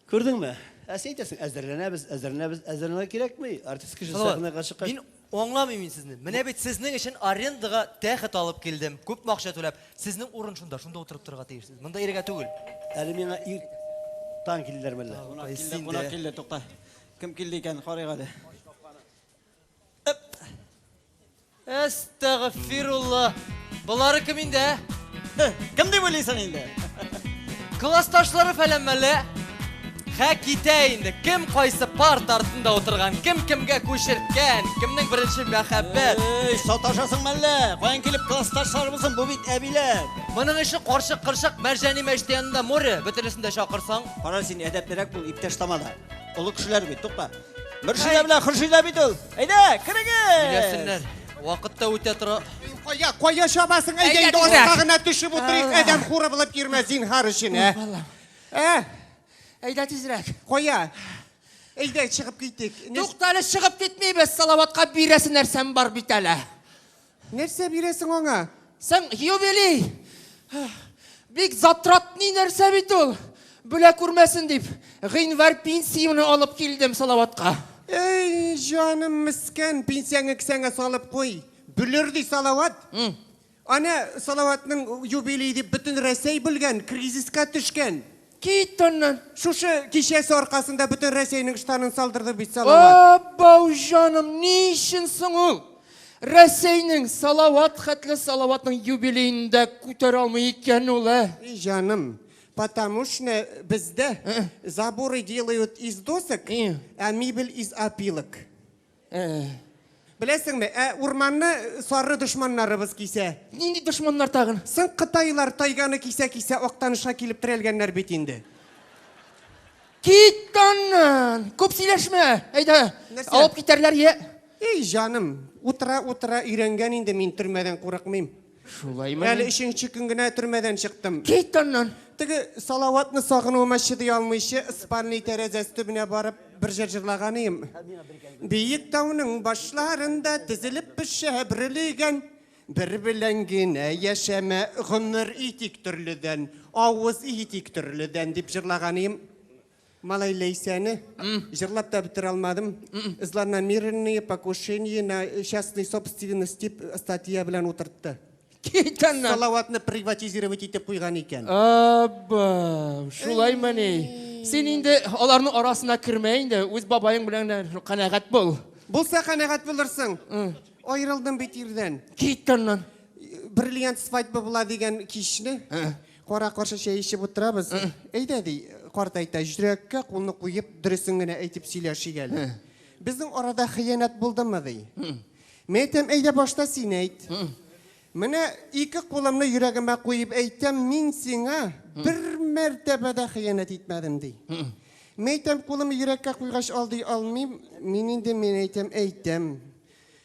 Gördün mü? Әсейтесің, әзірленеміз керек ме? Артист кіші сахнаға қаршы Мен оңламаймын сізні. Міне бет сіздің үшін арендаға тәхет алып келдім. Көп мақша төлеп. Сіздің орын шунда отырып тұрға тейірсіз. Мұнда ерге төгіл. Әлі меңа таң келділер мәлі. Қонақ келді, тоқта. Кім келді екен, қарайғады. Әстағфирулла. Бұлары кім енді? Кім деп ойлайсың енді? Классташлары фәлен мәлі. Ха кетейінді, кім қойсы парт артында отырған, кім кімге көшірткен, кімнің бірінші мәхәббет. Сауташасың мәлі, қойын келіп классташларымыздың бұл бет әбилер. Мұның іші қоршық-қыршық мәржәни мәштиянында мөрі, бітірісінде шақырсаң. Қара сен әдәптерек бұл иптештамада. Ұлы кішілер бет, тоқта. Мүршілі біле, құршілі бет ол. Әйді, кірігі! Білесіңдер, уақытта өте тұры. Қоя шабасың, әйдейді орыстағына түшіп отырайық, әдәм қуры біліп керме зинхар үшін, Әйда тезірек. Қоя, әйді шығып кеттік. Тоқталы шығып кетмейбіз, салаватқа биресін нәрсен бар бітәлі. Нәрсе бересің оңа? Сән юбилей. Бек затратный нәрсе бит ол. Бүлә көрмәсін деп, ғинвар пенсияны алып келдім салаватқа. Ей, жаным міскен, пенсияңы кісәңі салып қой. Бүлірді салават. Ана салаватның юбилей деп бүтін Рәсей білген, кризисқа түшкен. Кейттоннан. Шушы кешесі арқасында бүтін Рәсейнің штанын салдырды бит салават. Абау жаным, не үшін сұңыл? Рәсейнің салават, қәтлі салаватның юбилейінде көтер алмай екен олы. Жаным, потому что бізді заборы делают из досок, а мебель из опилок. Білесің бе, урманны сары дұшманларыбыз кисе. Ненде дұшманлар тағын? Сын Қытайлар тайганы кисе оқтанышқа келіп тірелгенлер бетінде. Кейттоннан. Көп сөйлешме. Әйді, алып кетерлер е. Ей, жаным, утыра үйренген енді мен түрмеден қорықмайым. Шулай ма? Әлі үшінші күн гіне түрмеден шықтым. Кейттоннан. Тігі салауатны сағынуыма шыдай алмайшы, Испанный тәрәзәс түбіне барып бір жырлағанıyım. Бейік тауының башларында тізіліп піші бірілеген, бір біленгіне яшәмә ғұмыр итик түрліден, ауыз итик түрліден деп жырлағанıyım. Малай Лейсәні жырлап та бітір алмадым. Злонамеренные покушения на частной собственность деп статья білән отыртты. Кейттоннан. Салауатны приватизировать етіп қойған екен. Аба, шулай мәне. Сен енді оларның арасына кірмейінді, өз бабайың біләңден қанағат бол. Болса қанағат болырсың. Айрылдым бетерден. Кейттоннан. Бриллиант свадьба була деген кешіні. Қора қаршы шай ішіп отырабыз. Әйді дей, қартайта жүрекке қолны қойып, дүрісіңіне әйтіп сөйлеші келі. Біздің арада қиянат болды ма дей. Мәйтем, әйді башта сен әйт. Міне екі қолымны жүрегіме қойып әйтем, мен сеңа бір мәртебеде қиянат етмәдім дей. Мәйтем, қолымы жүрекке қойғаш алды алмайым, мен енді мен әйтем.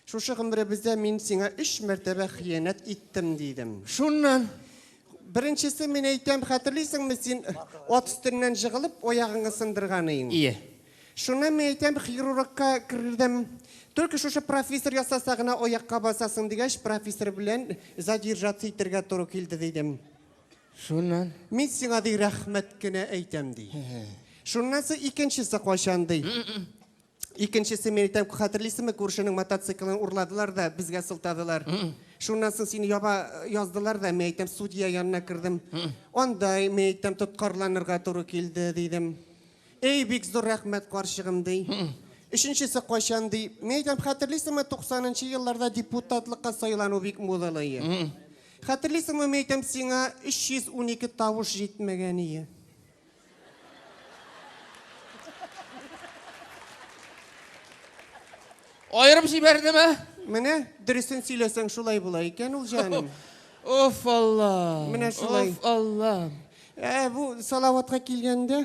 Шушы ғымыры бізде мен сеңа 3 мәртебе қиянат еттім дейдім. Шуннан. Біріншісі мен әйтем, қатырлайсың мы сен от үстінен жығылып, ояғыңы сындырғанайың. Ие. Шуна мен әйтем, хирургқа кірдім. Только шушы профессор ясасағына ояққа басасың дегеш, профессор білен задержаться етірге тұру келді дейдім. Шуннан. Мен сен ады рахмет кіне әйтем дей. Шуннасы екіншісі қошан дей. Екіншісі мен әйтем, қатырлайсың мы көршінің мотоциклын ұрладылар да бізге сылтадылар. Шуннан сені яздылар да, мен әйтем, судья янына кірдім. Ондай мен әйтем, тұтқарланырға тұру келді дейдім. Ей, бек зор рахмет қаршығым дей. Үшіншісі қошан дей. Мен әйтем, қатырлайсың мы 90-шы елларда депутатлыққа сайлану бек молалайы. Қатырлайсың мы мен әйтем, сеңа 312 тауыш жетмеген ие. Айырып жіберді ме? Міне, дүрісін сөйлесең шулай бұла екен ол жаным. Оф Алла. Міне шулай. Оф Алла. Бұл салауатқа келгенде,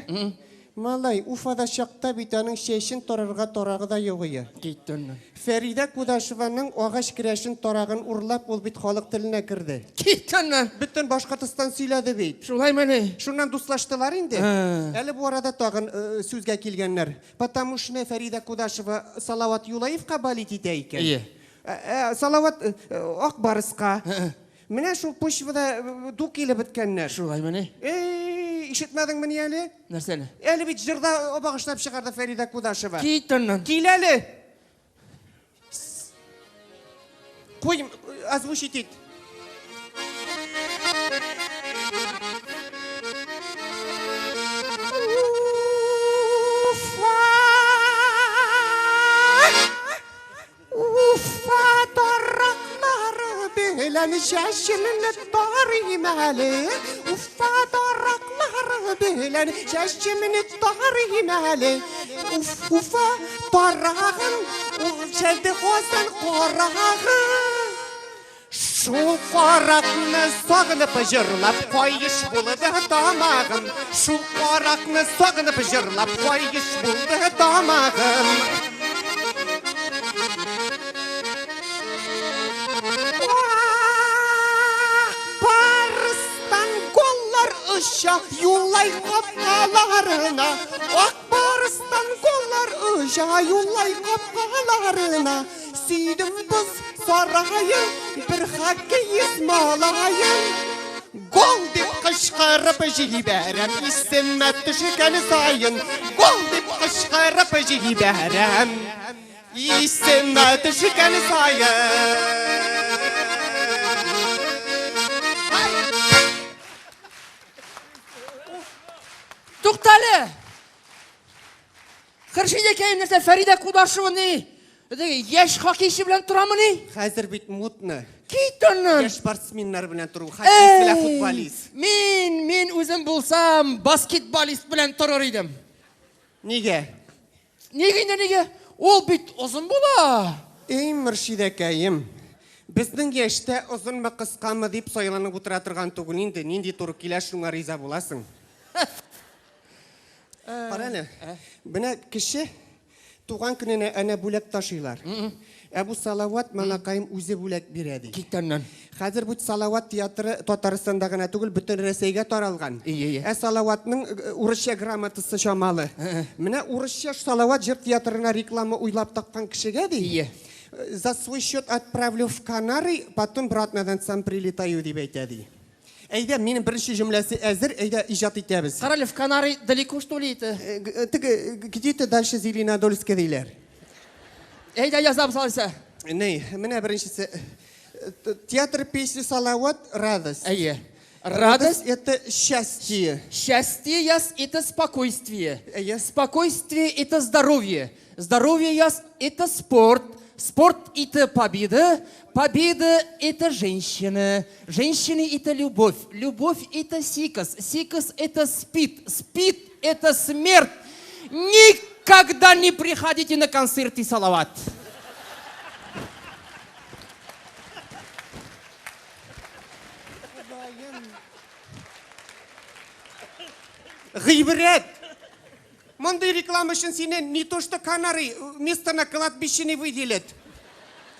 малай, Уфада шақта битаның шешін торарға торағы да еуғыя. Кейттоннан. Фәрида Кудашеваның оғаш кірәшін торағын ұрлап, ол бит халық тіліне кірді. Кейттоннан. Бүттін Башқұртстан сөйледі бейт. Шулай мәне. Шуннан дуслаштылар инде. Әлі бұл арада тағын сөзге келгенлер. Потому что Фәрида Кудашева Салават Юлаевқа балет ете екен. Ие. Салават Ақбарысқа. Менә шул почвада ду келіп біткенлер. Шулай мәне. Ей, işitmedin mi әлі? Нәрсәне? Әлі бит жырда бағышлап шығарды Фәрида Кудашева. Киттернан. Кил әлі. Қой, озвучить ет. Уфа дарақлары белән шәшіміні тарим әлі. Уфа дарақлары белән шәшіміні тарим әлі. Уфа дарағын, шәлді қосан қорағын. Шул қарақны сағынып жырлап қойыш болды дамағым. Шул қарақны сағынып жырлап қойыш болды дамағым. Барыстан голлар ұша юлай қапқаларына. Ақ барыстан голлар ұша юлай қапқаларына. Сүйдім біз сарайын, бір хаккейіз малайын. Гол деп қышқарып жибәрем, исімі түшкен сайын. Гол деп қышқарып жибәрем, исімі түшкен сайын. Туктале. Хыршиде кайым нәрсә Фәрида Кудашева ни? Яш хоккейчи белән торамы ни? Хәзер бит мутны. Киттернан. Яш спортсменнар белән тору, хоккейчи белән футболист. Мин үзем булсам баскетболист белән торыр идем. Нигә? Нигә? Ул бит озын була. Эй, Мөршидәкәем, безнең яшьтә озынмы кыскамы дип сайланып утыра торган түгел инде. Нинди туры килә шуңа риза буласың. Караны. Менә кеше туган көненә әнә бүләк ташыйлар. Әбу Салават Малакаем үзе бүләк бирә ди. Киттернан. Хәзер бу Салават театры Татарстанда гына түгел, бөтен Рәсәйгә таралган. Ие. Салаватның урысча грамотасы чамалы. Менә урысча Салават җыр театрына реклама уйлап тапкан кешегә ди. Ие. За свой счет отправлю в Канары, потом обратно сам прилетаю дип әйтә ди. Әйдә, минем беренче җөмләсе әзер, әйдә иҗат итәбез. Карале, в Канари далеко что ли это? Где-то дальше Зеленодольская диләр. Әйдә язам салса. Не, менә беренчесе театр песни Салават радость. Әйе. Радость это счастье. Счастье яс это спокойствие. Әйе. Спокойствие это здоровье. Здоровье яс это спорт. Спорт это победа. Победа это женщина. Женщины это любовь. Любовь это сикас. Сикас это спид. Спид это смерть. Никогда не приходите на концерты Салават. Гыйбрәт. Мондай реклама өчен сине не то что Канары, место на кладбище не выделят.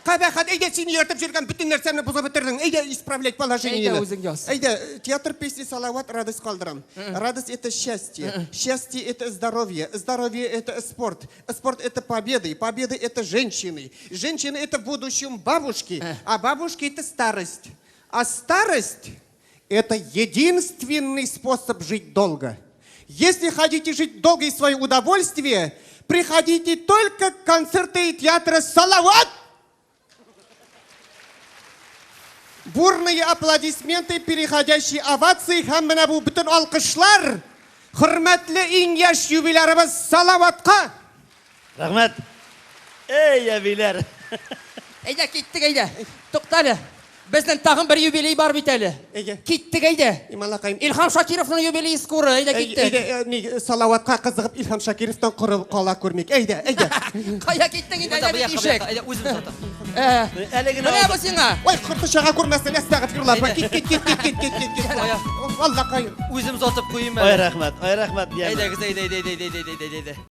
Кабахат, әйдә сине ертып жүргән бүтән нәрсәне бузып бетердең. Әйдә исправлять положение. Әйдә үзең яз. Әйдә, театр песни Салават радость калдырам. Радость это счастье. Счастье это здоровье. Здоровье это спорт. Спорт это победы. Победы это женщины. Женщины это в будущем бабушки. А бабушки это старость. А старость это единственный способ жить долго. Если хотите жить долго и в свое удовольствие, приходите только к концерты театра Салават. Бурные аплодисменты, переходящие овации, һәм менә бу бүтән алкышлар. Хөрмәтле иң яшь юбилярыбыз Салаватка. Рәхмәт. Эй, әбиләр. Әйдә, киттек, әйдә. Туктале. Безнең тагын бер юбилей бар бит әле. Әйдә. Киттек, әйдә. Ималакаем. Илһам Шакировның юбилее скоро. Әйдә, киттек. Әйдә, Салаватка кызыгып Илһам Шакировтан корып кала күрмик. Әйдә, әйдә. Кая киттең инде, әйдә, ишек. Әйдә, үзем сатам. Әле генә Менә бу сиңа. Ой, кыртышага күрмәсен, әстәгъфирләр. Кит. Аллакай. Үзем сатып куйым Ай әле. рәхмәт, ай рәхмәт. Әйдәгез, әйдә.